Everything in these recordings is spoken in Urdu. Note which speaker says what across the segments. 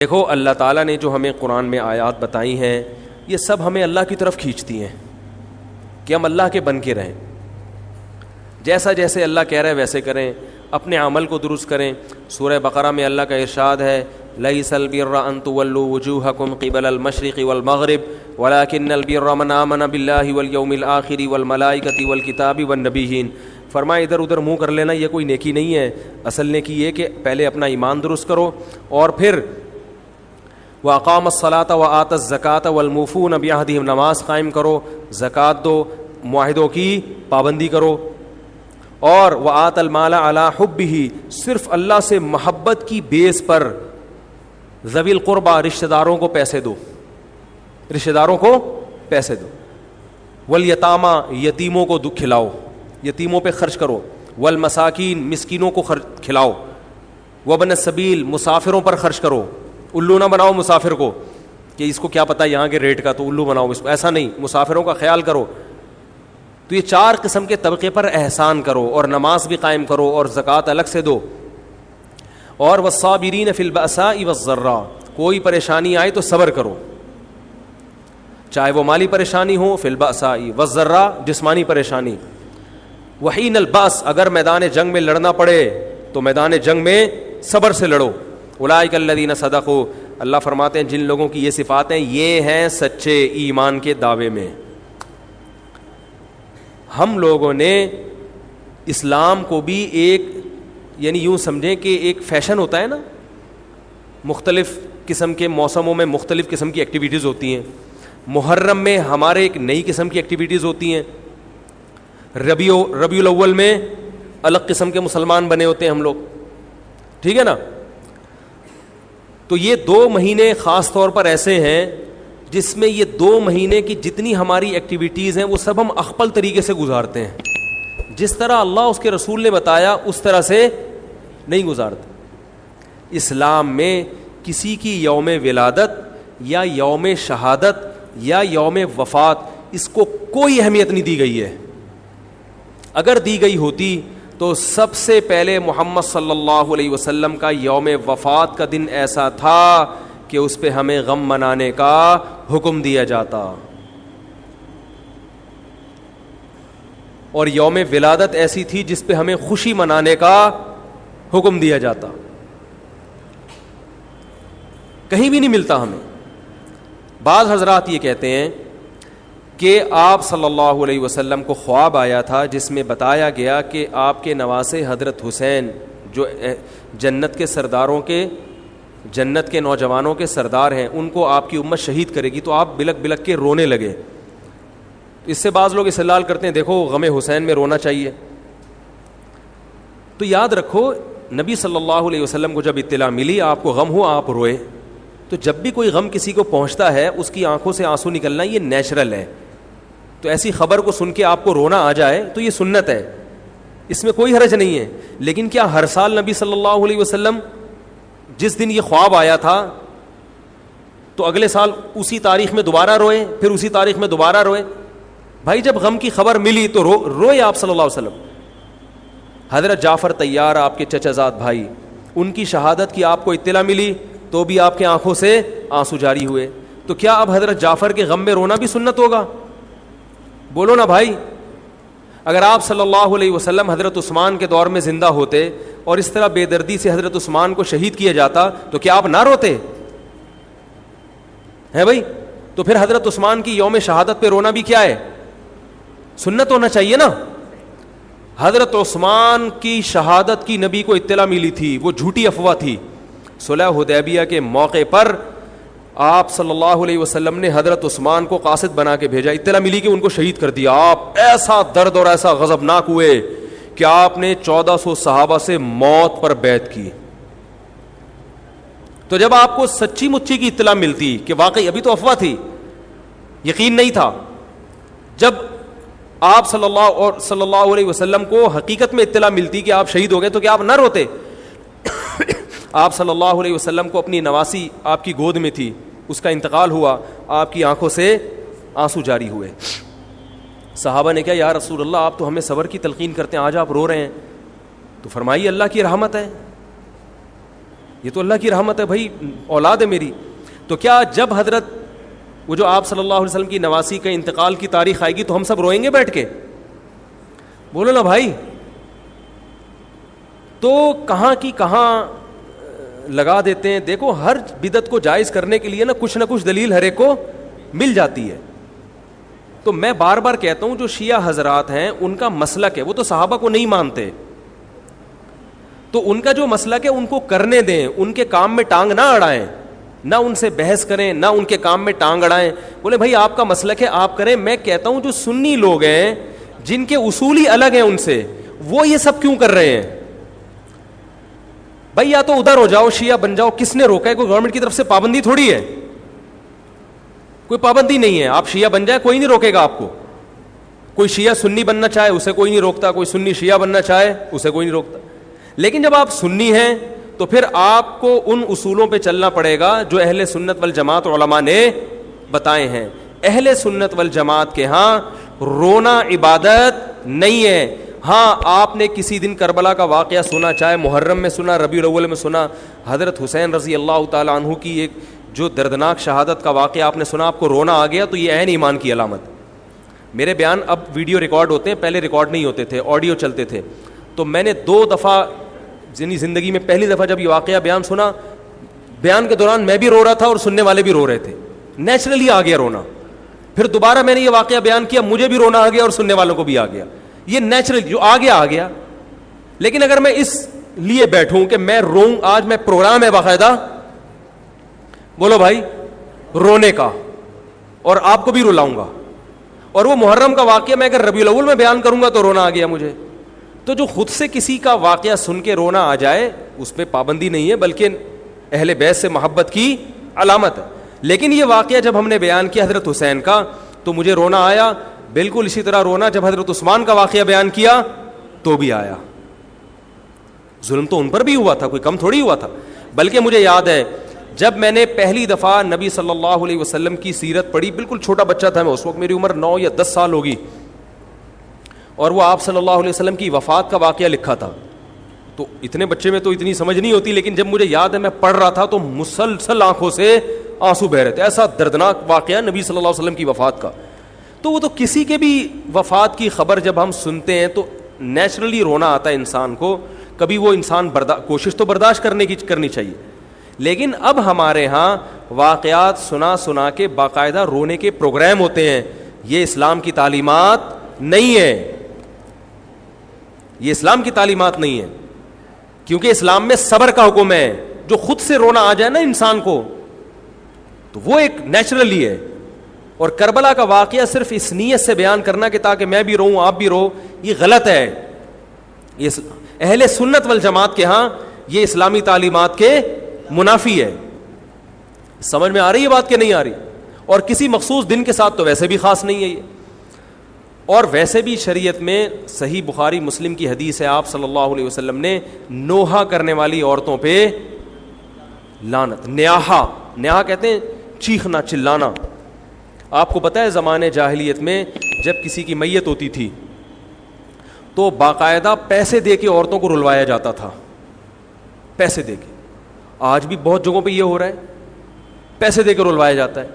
Speaker 1: دیکھو اللہ تعالیٰ نے جو ہمیں قرآن میں آیات بتائی ہیں یہ سب ہمیں اللہ کی طرف کھینچتی ہیں کہ ہم اللہ کے بن کے رہیں, جیسا جیسے اللہ کہہ رہے ویسے کریں, اپنے عمل کو درست کریں. سورہ بقرہ میں اللہ کا ارشاد ہے لیس البر ان تولوا وجوہکم قبل المشرق والمغرب ولکن البر من آمن باللہ والیوم الآخر والملائکۃ والکتاب والنبیین. فرمایا ادھر ادھر منہ کر لینا یہ کوئی نیکی نہیں ہے, اصل نیکی یہ کہ پہلے اپنا ایمان درست کرو اور پھر وَأَقَامَ الصَّلَاةَ وَآتَى الزَّكَاةَ وَالْمُوفُونَ بِعَهْدِهِمْ, نماز قائم کرو, زکوٰۃ دو, معاہدوں کی پابندی کرو, اور وَآتَى الْمَالَ عَلَى حُبِّهِ, صرف اللہ سے محبت کی بیس پر ذوی القربہ رشتہ داروں کو پیسے دو, رشتہ داروں کو پیسے دو. والیتامى, یتیموں کو کھلاؤ, یتیموں پہ خرچ کرو. والمساکین, مسکینوں کو کھلاؤ. وابن السبیل, مسافروں پر خرچ کرو. الو نہ بناؤ مسافر کو کہ اس کو کیا پتہ یہاں کے ریٹ کا تو الو بناؤ اس کو, ایسا نہیں, مسافروں کا خیال کرو. تو یہ 4 قسم کے طبقے پر احسان کرو, اور نماز بھی قائم کرو, اور زکوٰۃ الگ سے دو. اور والصابرین فی البأساء والضراء, کوئی پریشانی آئے تو صبر کرو, چاہے وہ مالی پریشانی ہو, فی البأساء والضراء جسمانی پریشانی. وحین البأس, اگر میدان جنگ میں لڑنا پڑے تو میدان جنگ میں صبر سے لڑو. اولئک الذین صدقوا, اللہ فرماتے ہیں جن لوگوں کی یہ صفات ہیں یہ ہیں سچے ایمان کے دعوے میں. ہم لوگوں نے اسلام کو بھی ایک یعنی یوں سمجھیں کہ ایک فیشن ہوتا ہے نا, مختلف قسم کے موسموں میں مختلف قسم کی ایکٹیویٹیز ہوتی ہیں. محرم میں ہمارے ایک نئی قسم کی ایکٹیویٹیز ہوتی ہیں, ربیع الاول میں الگ قسم کے مسلمان بنے ہوتے ہیں ہم لوگ, ٹھیک ہے نا. تو یہ 2 مہینے خاص طور پر ایسے ہیں جس میں یہ 2 مہینے کی جتنی ہماری ایکٹیویٹیز ہیں وہ سب ہم اخپل طریقے سے گزارتے ہیں, جس طرح اللہ اس کے رسول نے بتایا اس طرح سے نہیں گزارتے. اسلام میں کسی کی یوم ولادت یا یوم شہادت یا یوم وفات اس کو کوئی اہمیت نہیں دی گئی ہے. اگر دی گئی ہوتی تو سب سے پہلے محمد صلی اللہ علیہ وسلم کا یوم وفات کا دن ایسا تھا کہ اس پہ ہمیں غم منانے کا حکم دیا جاتا, اور یوم ولادت ایسی تھی جس پہ ہمیں خوشی منانے کا حکم دیا جاتا. کہیں بھی نہیں ملتا ہمیں. بعض حضرات یہ کہتے ہیں کہ آپ صلی اللہ علیہ وسلم کو خواب آیا تھا جس میں بتایا گیا کہ آپ کے نواسے حضرت حسین جو جنت کے سرداروں کے جنت کے نوجوانوں کے سردار ہیں ان کو آپ کی امت شہید کرے گی. تو آپ بلک بلک کے رونے لگے. اس سے بعض لوگ استدلال کرتے ہیں دیکھو غم حسین میں رونا چاہیے. تو یاد رکھو نبی صلی اللہ علیہ وسلم کو جب اطلاع ملی آپ کو غم ہوا آپ روئے, تو جب بھی کوئی غم کسی کو پہنچتا ہے اس کی آنکھوں سے آنسو نکلنا یہ نیچرل ہے. تو ایسی خبر کو سن کے آپ کو رونا آ جائے تو یہ سنت ہے, اس میں کوئی حرج نہیں ہے. لیکن کیا ہر سال نبی صلی اللہ علیہ وسلم جس دن یہ خواب آیا تھا تو اگلے سال اسی تاریخ میں دوبارہ روئے, پھر اسی تاریخ میں دوبارہ روئے؟ بھائی جب غم کی خبر ملی تو روئے آپ صلی اللہ علیہ وسلم. حضرت جعفر طیار آپ کے چچا زاد بھائی, ان کی شہادت کی آپ کو اطلاع ملی تو بھی آپ کے آنکھوں سے آنسو جاری ہوئے. تو کیا اب حضرت جعفر کے غم میں رونا بھی سنت ہوگا؟ بولو نا بھائی. اگر آپ صلی اللہ علیہ وسلم حضرت عثمان کے دور میں زندہ ہوتے اور اس طرح بے دردی سے حضرت عثمان کو شہید کیا جاتا تو کیا آپ نہ روتے ہیں بھائی؟ تو پھر حضرت عثمان کی یوم شہادت پہ رونا بھی کیا ہے؟ سنت ہونا چاہیے نا. حضرت عثمان کی شہادت کی نبی کو اطلاع ملی تھی, وہ جھوٹی افواہ تھی. صلح حدیبیہ کے موقع پر آپ صلی اللہ علیہ وسلم نے حضرت عثمان کو قاصد بنا کے بھیجا, اطلاع ملی کہ ان کو شہید کر دیا. آپ ایسا درد اور ایسا غضبناک ہوئے کہ آپ نے 1400 صحابہ سے موت پر بیعت کی. تو جب آپ کو سچی مچی کی اطلاع ملتی کہ واقعی ابھی تو افواہ تھی, یقین نہیں تھا, جب آپ صلی اللہ علیہ وسلم کو حقیقت میں اطلاع ملتی کہ آپ شہید ہو گئے تو کیا آپ نہ روتے؟ آپ صلی اللہ علیہ وسلم کو اپنی نواسی آپ کی گود میں تھی, اس کا انتقال ہوا, آپ کی آنکھوں سے آنسو جاری ہوئے. صحابہ نے کہا یا رسول اللہ آپ تو ہمیں صبر کی تلقین کرتے ہیں, آج آپ رو رہے ہیں. تو فرمائیے اللہ کی رحمت ہے. یہ تو اللہ کی رحمت ہے بھائی، اولاد ہے میری. تو کیا جب حضرت وہ جو آپ صلی اللہ علیہ وسلم کی نواسی کا انتقال کی تاریخ آئے گی تو ہم سب روئیں گے بیٹھ کے؟ بولو نا بھائی. تو کہاں کی کہاں لگا دیتے ہیں. دیکھو ہر بدعت کو جائز کرنے کے لیے نا کچھ دلیل ہر ایک کو مل جاتی ہے. تو میں بار بار کہتا ہوں جو شیعہ حضرات ہیں ان کا مسلک ہے، وہ تو صحابہ کو نہیں مانتے، تو ان کا جو مسلک ہے ان کو کرنے دیں، ان کے کام میں ٹانگ نہ اڑائیں، نہ ان سے بحث کریں، نہ ان کے کام میں ٹانگ اڑائیں. بولے بھائی آپ کا مسلک ہے آپ کریں. میں کہتا ہوں جو سنی لوگ ہیں جن کے اصول ہی الگ ہیں ان سے، وہ یہ سب کیوں کر رہے ہیں؟ بھائی یا تو ادھر ہو جاؤ، شیعہ بن جاؤ. کس نے روکا ہے؟ کوئی گورنمنٹ کی طرف سے پابندی تھوڑی ہے، کوئی پابندی نہیں ہے. آپ شیعہ بن جائے کوئی نہیں روکے گا آپ کو. کوئی شیعہ سنی بننا چاہے اسے کوئی نہیں روکتا، کوئی سنی شیعہ بننا چاہے اسے کوئی نہیں روکتا. لیکن جب آپ سنی ہیں تو پھر آپ کو ان اصولوں پہ چلنا پڑے گا جو اہل سنت والجماعت علماء نے بتائے ہیں. اہل سنت والجماعت کے ہاں رونا عبادت نہیں ہے. ہاں آپ نے کسی دن کربلا کا واقعہ سنا، چاہے محرم میں سنا، ربیع الاول میں سنا، حضرت حسین رضی اللہ تعالیٰ عنہ کی ایک جو دردناک شہادت کا واقعہ آپ نے سنا، آپ کو رونا آ گیا، تو یہ عین ایمان کی علامت. میرے بیان اب ویڈیو ریکارڈ ہوتے ہیں، پہلے ریکارڈ نہیں ہوتے تھے، آڈیو چلتے تھے. تو میں نے 2 دفعہ زندگی میں پہلی دفعہ جب یہ واقعہ بیان سنا، بیان کے دوران میں بھی رو رہا تھا اور سننے والے بھی رو رہے تھے. نیچرلی آ گیا رونا. پھر دوبارہ میں نے یہ واقعہ بیان کیا، مجھے بھی رونا آ گیا اور سننے والوں کو بھی آ گیا. یہ نیچرل جو آ گیا. لیکن اگر میں اس لیے بیٹھوں کہ میں روؤں، آج میں پروگرام ہے باقاعدہ، بولو بھائی، رونے کا، اور آپ کو بھی رلاؤں گا. اور وہ محرم کا واقعہ میں اگر ربیع الاول میں بیان کروں گا تو رونا آ گیا مجھے. تو جو خود سے کسی کا واقعہ سن کے رونا آ جائے اس پہ پابندی نہیں ہے، بلکہ اہل بیت سے محبت کی علامت ہے. لیکن یہ واقعہ جب ہم نے بیان کیا حضرت حسین کا تو مجھے رونا آیا. بالکل اسی طرح رونا جب حضرت عثمان کا واقعہ بیان کیا تو بھی آیا. ظلم تو ان پر بھی ہوا تھا، کوئی کم تھوڑی ہوا تھا. بلکہ مجھے یاد ہے جب میں نے پہلی دفعہ نبی صلی اللہ علیہ وسلم کی سیرت پڑھی، بالکل چھوٹا بچہ تھا میں اس وقت، میری عمر 9 یا 10 سال ہوگی، اور وہ آپ صلی اللہ علیہ وسلم کی وفات کا واقعہ لکھا تھا. تو اتنے بچے میں تو اتنی سمجھ نہیں ہوتی، لیکن جب مجھے یاد ہے میں پڑھ رہا تھا تو مسلسل آنکھوں سے آنسو بہ رہے تھے. ایسا دردناک واقعہ نبی صلی اللہ علیہ وسلم کی وفات کا. تو وہ تو کسی کے بھی وفات کی خبر جب ہم سنتے ہیں تو نیچرلی رونا آتا ہے انسان کو. کبھی وہ انسان کوشش تو برداشت کرنی چاہیے. لیکن اب ہمارے ہاں واقعات سنا کے باقاعدہ رونے کے پروگرام ہوتے ہیں. یہ اسلام کی تعلیمات نہیں ہے، یہ اسلام کی تعلیمات نہیں ہے. کیونکہ اسلام میں صبر کا حکم ہے. جو خود سے رونا آ جائے نا انسان کو تو وہ ایک نیچرلی ہے. اور کربلا کا واقعہ صرف اس نیت سے بیان کرنا کہ تاکہ میں بھی روؤں آپ بھی رو، یہ غلط ہے. یہ اہل سنت والجماعت کے ہاں یہ اسلامی تعلیمات کے منافی ہے. سمجھ میں آ رہی ہے بات کہ نہیں آ رہی؟ اور کسی مخصوص دن کے ساتھ تو ویسے بھی خاص نہیں ہے یہ. اور ویسے بھی شریعت میں صحیح بخاری مسلم کی حدیث ہے، آپ صلی اللہ علیہ وسلم نے نوحہ کرنے والی عورتوں پہ لعنت. نیاحہ کہتے ہیں چیخنا چلانا. آپ کو پتہ ہے زمانے جاہلیت میں جب کسی کی میت ہوتی تھی تو باقاعدہ پیسے دے کے عورتوں کو رلوایا جاتا تھا، پیسے دے کے. آج بھی بہت جگہوں پہ یہ ہو رہا ہے، پیسے دے کے رلوایا جاتا ہے.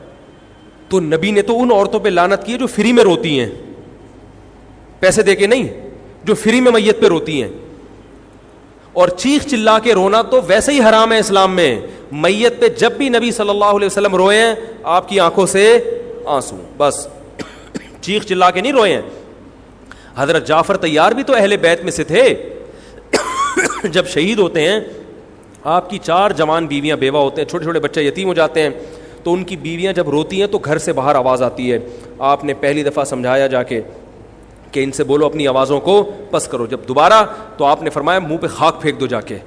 Speaker 1: تو نبی نے تو ان عورتوں پہ لعنت کی ہے جو فری میں روتی ہیں، پیسے دے کے نہیں، جو فری میں میت پہ روتی ہیں. اور چیخ چلا کے رونا تو ویسے ہی حرام ہے اسلام میں. میت پہ جب بھی نبی صلی اللہ علیہ وسلم روئے ہیں آپ کی آنکھوں سے آنسو، بس چیخ چلا کے نہیں روئے ہیں. حضرت جعفر طیار بھی تو اہل بیت میں سے تھے. جب شہید ہوتے ہیں آپ کی 4 جوان بیویاں بیوہ ہوتے ہیں، چھوٹے چھوٹے بچے یتیم ہو جاتے ہیں، تو ان کی بیویاں جب روتی ہیں تو گھر سے باہر آواز آتی ہے. آپ نے پہلی دفعہ سمجھایا جا کے کہ ان سے بولو اپنی آوازوں کو پس کرو. جب دوبارہ تو آپ نے فرمایا منہ پہ خاک پھینک دو جا کے.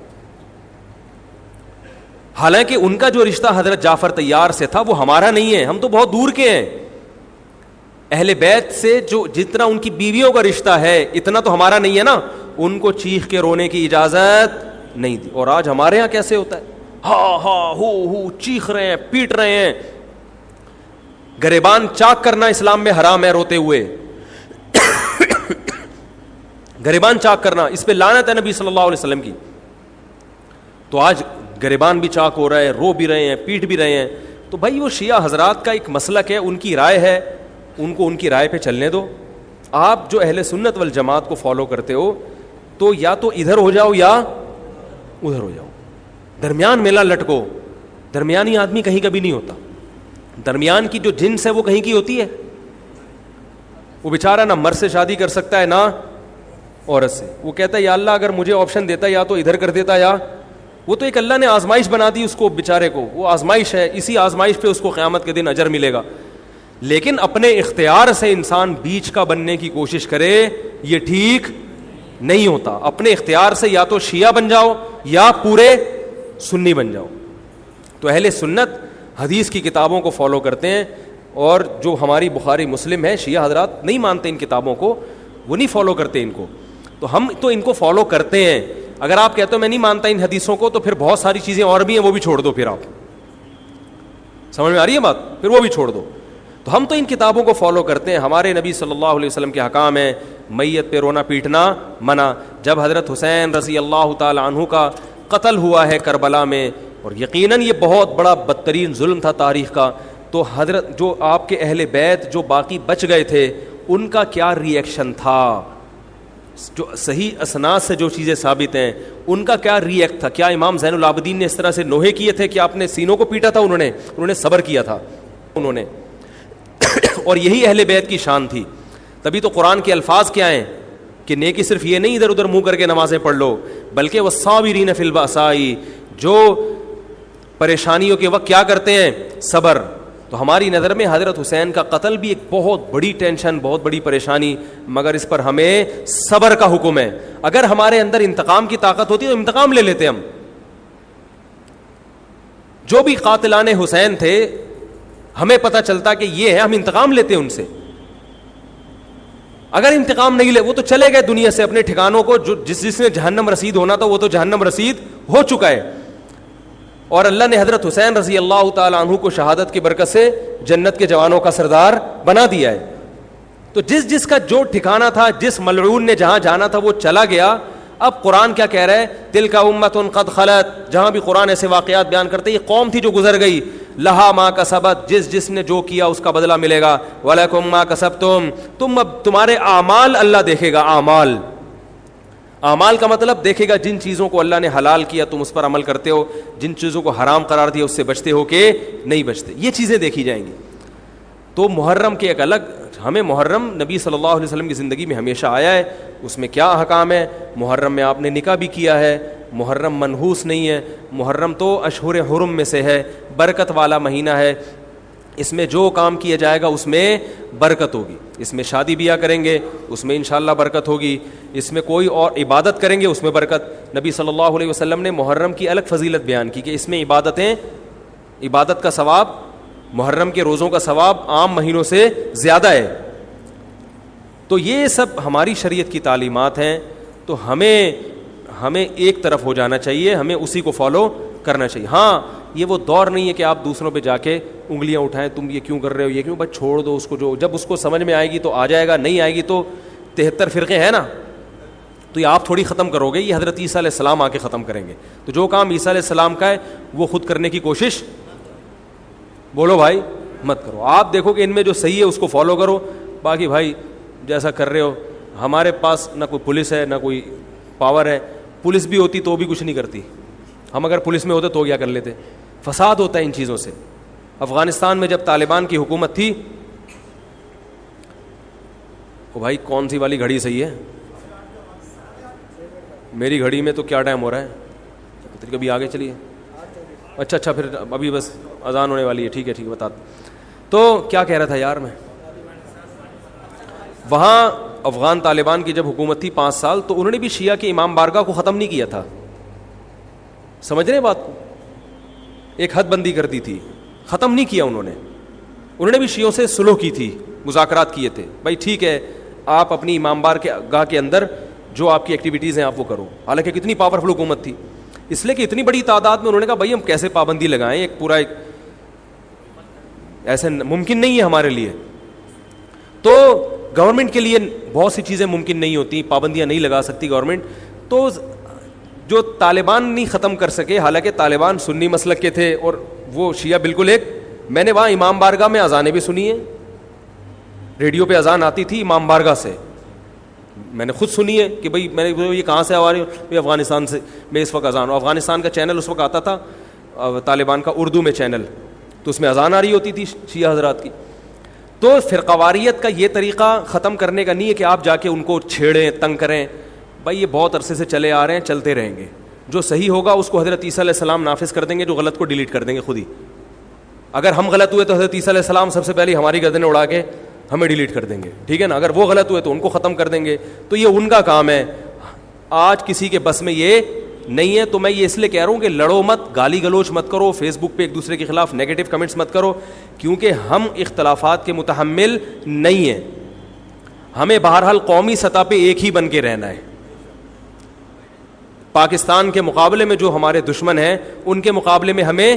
Speaker 1: حالانکہ ان کا جو رشتہ حضرت جعفر طیار سے تھا وہ ہمارا نہیں ہے، ہم تو بہت دور کے ہیں. اہل بیت سے جو جتنا ان کی بیویوں کا رشتہ ہے اتنا تو ہمارا نہیں ہے نا. ان کو چیخ کے رونے کی اجازت نہیں دی. اور آج ہمارے یہاں کیسے ہوتا ہے، ہا ہو چیخ رہے ہیں، پیٹ رہے ہیں. گریبان چاک کرنا اسلام میں حرام ہے روتے ہوئے. گریبان چاک کرنا اس پہ لعنت ہے نبی صلی اللہ علیہ وسلم کی. تو آج گریبان بھی چاک ہو رہا ہے, رو بھی رہے ہیں, پیٹ بھی رہے ہیں. تو بھائی وہ شیعہ حضرات کا ایک مسلک ہے, ان کی رائے ہے, ان کو ان کی رائے پہ چلنے دو. آپ جو اہل سنت والجماعت کو فالو کرتے ہو تو یا تو ادھر ہو جاؤ یا ادھر ہو جاؤ, درمیان میلہ لٹکو. درمیانی آدمی کہیں کبھی نہیں ہوتا. درمیان کی جو جنس ہے وہ کہیں کی ہوتی ہے. وہ بیچارہ نہ مرد سے شادی کر سکتا ہے نہ عورت سے. وہ کہتا ہے یا اللہ اگر مجھے آپشن دیتا یا تو ادھر کر دیتا, یا وہ تو ایک اللہ نے آزمائش بنا دی اس کو بیچارے کو, وہ آزمائش ہے, اسی آزمائش پہ اس کو قیامت کے دن اجر ملے گا. لیکن اپنے اختیار سے انسان بیچ کا بننے کی کوشش کرے, یہ ٹھیک نہیں ہوتا. اپنے اختیار سے یا تو شیعہ بن جاؤ یا پورے سنی بن جاؤ. تو اہل سنت حدیث کی کتابوں کو فالو کرتے ہیں, اور جو ہماری بخاری مسلم ہے شیعہ حضرات نہیں مانتے ان کتابوں کو, وہ نہیں فالو کرتے ان کو. تو ہم تو ان کو فالو کرتے ہیں. اگر آپ کہتے ہو میں نہیں مانتا ان حدیثوں کو, تو پھر بہت ساری چیزیں اور بھی ہیں وہ بھی چھوڑ دو. پھر آپ سمجھ میں آ رہی ہے بات, پھر وہ بھی چھوڑ دو. تو ہم تو ان کتابوں کو فالو کرتے ہیں. ہمارے نبی صلی اللہ علیہ وسلم کے حکام ہیں, میت پہ رونا پیٹنا منع. جب حضرت حسین رضی اللہ تعالی عنہ کا قتل ہوا ہے کربلا میں, اور یقیناً یہ بہت بڑا بدترین ظلم تھا تاریخ کا, تو حضرت جو آپ کے اہل بیت جو باقی بچ گئے تھے ان کا کیا ری ایکشن تھا, جو صحیح اسناد سے جو چیزیں ثابت ہیں ان کا کیا ری ایکٹ تھا. کیا امام زین العابدین نے اس طرح سے نوحے کیے تھے کہ آپ نے سینوں کو پیٹا تھا؟ انہوں نے صبر کیا تھا انہوں نے. اور یہی اہل بیت کی شان تھی. تبھی تو قرآن کے الفاظ کیا ہیں کہ نیکی صرف یہ نہیں ادھر ادھر منہ کر کے نمازیں پڑھ لو, بلکہ والصابرین فی البأساء, جو پریشانیوں کے وقت کیا کرتے ہیں, صبر. تو ہماری نظر میں حضرت حسین کا قتل بھی ایک بہت بڑی ٹینشن, بہت بڑی پریشانی, مگر اس پر ہمیں صبر کا حکم ہے. اگر ہمارے اندر انتقام کی طاقت ہوتی تو انتقام لے لیتے ہم. جو بھی قاتلان حسین تھے ہمیں پتہ چلتا کہ یہ ہے, ہم انتقام لیتے ان سے. اگر انتقام نہیں لے, وہ تو چلے گئے دنیا سے اپنے ٹھکانوں کو, جو جس نے جہنم رسید ہونا تھا وہ تو جہنم رسید ہو چکا ہے. اور اللہ نے حضرت حسین رضی اللہ تعالی عنہ کو شہادت کی برکت سے جنت کے جوانوں کا سردار بنا دیا ہے. تو جس کا جو ٹھکانہ تھا, جس ملعون نے جہاں جانا تھا وہ چلا گیا. اب قرآن کیا کہہ رہا ہے, تلک امۃ قد خلت. جہاں بھی قرآن ایسے واقعات بیان کرتے, یہ قوم تھی جو گزر گئی. لہا ما کسبت, جس نے جو کیا اس کا بدلہ ملے گا. ولکم ما کسبتم, تم اب تمہارے اعمال اللہ دیکھے گا. اعمال کا مطلب دیکھے گا جن چیزوں کو اللہ نے حلال کیا تم اس پر عمل کرتے ہو, جن چیزوں کو حرام قرار دیا اس سے بچتے ہو کہ نہیں بچتے, یہ چیزیں دیکھی جائیں گی. تو محرم کے ایک الگ, ہمیں محرم نبی صلی اللہ علیہ وسلم کی زندگی میں ہمیشہ آیا ہے, اس میں کیا احکام ہے. محرم میں آپ نے نکاح بھی کیا ہے, محرم منحوس نہیں ہے. محرم تو اشہر حرم میں سے ہے, برکت والا مہینہ ہے. اس میں جو کام کیا جائے گا اس میں برکت ہوگی. اس میں شادی بیاہ کریں گے اس میں انشاءاللہ برکت ہوگی. اس میں کوئی اور عبادت کریں گے اس میں برکت. نبی صلی اللہ علیہ وسلم نے محرم کی الگ فضیلت بیان کی کہ اس میں عبادت کا ثواب, محرم کے روزوں کا ثواب عام مہینوں سے زیادہ ہے. تو یہ سب ہماری شریعت کی تعلیمات ہیں. تو ہمیں ایک طرف ہو جانا چاہیے, ہمیں اسی کو فالو کرنا چاہیے. ہاں یہ وہ دور نہیں ہے کہ آپ دوسروں پہ جا کے انگلیاں اٹھائیں, تم یہ کیوں کر رہے ہو, یہ کیوں, بس چھوڑ دو اس کو. جو جب اس کو سمجھ میں آئے گی تو آ جائے گا, نہیں آئے گی تو 73 فرقے ہیں نا, تو یہ آپ تھوڑی ختم کرو گے, یہ حضرت عیسیٰ علیہ السلام آ کے ختم کریں گے. تو جو کام عیسیٰ علیہ السلام کا ہے وہ خود کرنے کی کوشش, بولو بھائی, مت کرو. آپ دیکھو کہ ان میں جو صحیح ہے اس کو فالو کرو. باقی بھائی جیسا کر رہے ہو, ہمارے پاس نہ کوئی پولیس ہے نہ کوئی پاور ہے. پولیس بھی ہوتی تو بھی کچھ نہیں کرتی. ہم اگر پولیس میں ہوتے تو کیا کر لیتے. فساد ہوتا ہے ان چیزوں سے. افغانستان میں جب طالبان کی حکومت تھی, او بھائی کون سی والی گھڑی صحیح ہے, میری گھڑی میں تو کیا ٹائم ہو رہا ہے, کبھی آگے چلیے. اچھا پھر ابھی بس اذان ہونے والی ہے, ٹھیک ہے بتا. تو کیا کہہ رہا تھا یار میں, وہاں افغان طالبان کی جب حکومت تھی 5 سال, تو انہوں نے بھی شیعہ کے امام بارگاہ کو ختم نہیں کیا تھا. سمجھ رہے بات کو, ایک حد بندی کر دی تھی, ختم نہیں کیا انہوں نے بھی شیعوں سے صلح کی تھی, مذاکرات کیے تھے. بھائی ٹھیک ہے آپ اپنی امام بارگاہ کے اندر جو آپ کی ایکٹیویٹیز ہیں آپ وہ کرو. حالانکہ کتنی پاورفل حکومت تھی, اس لیے کہ اتنی بڑی تعداد میں انہوں نے کہا بھائی ہم کیسے پابندی لگائیں, ایک ایسے ممکن نہیں ہے ہمارے لیے. تو گورنمنٹ کے لیے بہت سی چیزیں ممکن نہیں ہوتی, پابندیاں نہیں لگا سکتی گورنمنٹ. تو جو طالبان نہیں ختم کر سکے, حالانکہ طالبان سنی مسلک کے تھے اور وہ شیعہ بالکل ایک. میں نے وہاں امام بارگاہ میں اذانیں بھی سنی ہیں, ریڈیو پہ اذان آتی تھی امام بارگاہ سے, میں نے خود سنی ہے کہ بھائی میں نے یہ کہاں سے آ رہی ہوں, افغانستان سے میں اس وقت اذان ہوں. افغانستان کا چینل اس وقت آتا تھا طالبان کا اردو میں چینل, تو اس میں اذان آ رہی ہوتی تھی شیعہ حضرات کی. تو فرقواریت کا یہ طریقہ ختم کرنے کا نہیں ہے کہ آپ جا کے ان کو چھیڑیں تنگ کریں. بھائی یہ بہت عرصے سے چلے آ رہے ہیں, چلتے رہیں گے. جو صحیح ہوگا اس کو حضرت عیسیٰ علیہ السلام نافذ کر دیں گے, جو غلط کو ڈیلیٹ کر دیں گے خود ہی. اگر ہم غلط ہوئے تو حضرت عیسیٰ علیہ السلام سب سے پہلے ہماری گردنیں اڑا کے ہمیں ڈیلیٹ کر دیں گے, ٹھیک ہے نا. اگر وہ غلط ہوئے تو ان کو ختم کر دیں گے. تو یہ ان کا کام ہے, آج کسی کے بس میں یہ نہیں ہے. تو میں یہ اس لیے کہہ رہا ہوں کہ لڑو مت, گالی گلوچ مت کرو, فیس بک پہ ایک دوسرے کے خلاف نیگیٹو کمنٹس مت کرو, کیونکہ ہم اختلافات کے متحمل نہیں ہیں. ہمیں بہرحال قومی سطح پہ ایک ہی بن کے رہنا ہے. پاکستان کے مقابلے میں جو ہمارے دشمن ہیں ان کے مقابلے میں ہمیں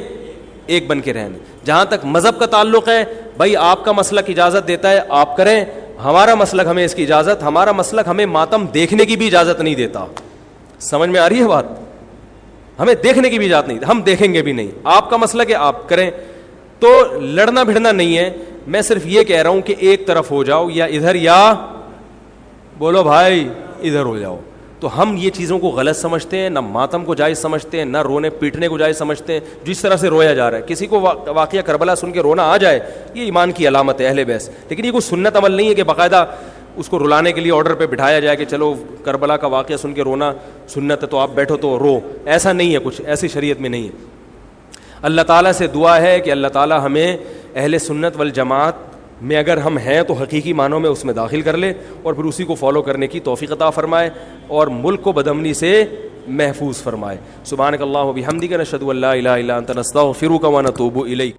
Speaker 1: ایک بن کے رہنا. جہاں تک مذہب کا تعلق ہے, بھائی آپ کا مسلک اجازت دیتا ہے آپ کریں, ہمارا مسلک ہمیں اس کی اجازت, ہمارا مسلک ہمیں ماتم دیکھنے کی بھی اجازت نہیں دیتا. سمجھ میں آ رہی ہے بات؟ ہمیں دیکھنے کی بھی اجازت نہیں, ہم دیکھیں گے بھی نہیں. آپ کا مسلک ہے آپ کریں. تو لڑنا بھڑنا نہیں ہے. میں صرف یہ کہہ رہا ہوں کہ ایک طرف ہو جاؤ, یا ادھر یا بولو بھائی ادھر ہو جاؤ. تو ہم یہ چیزوں کو غلط سمجھتے ہیں, نہ ماتم کو جائز سمجھتے ہیں, نہ رونے پیٹنے کو جائز سمجھتے ہیں. جس طرح سے رویا جا رہا ہے, کسی کو واقعہ کربلا سن کے رونا آ جائے, یہ ایمان کی علامت ہے اہل بیت. لیکن یہ کوئی سنت عمل نہیں ہے کہ باقاعدہ اس کو رلانے کے لیے آرڈر پہ بٹھایا جائے کہ چلو کربلا کا واقعہ سن کے رونا سنت ہے تو آپ بیٹھو تو رو. ایسا نہیں ہے, کچھ ایسی شریعت میں نہیں ہے. اللہ تعالیٰ سے دعا ہے کہ اللہ تعالیٰ ہمیں اہل سنت والجماعت میں اگر ہم ہیں تو حقیقی معنوں میں اس میں داخل کر لے, اور پھر اسی کو فالو کرنے کی توفیق عطا فرمائے, اور ملک کو بدامنی سے محفوظ فرمائے. سبحانک اللہم و بحمدک نشہد ان لا الہ الا انت نستغفرک و نتوب الیک.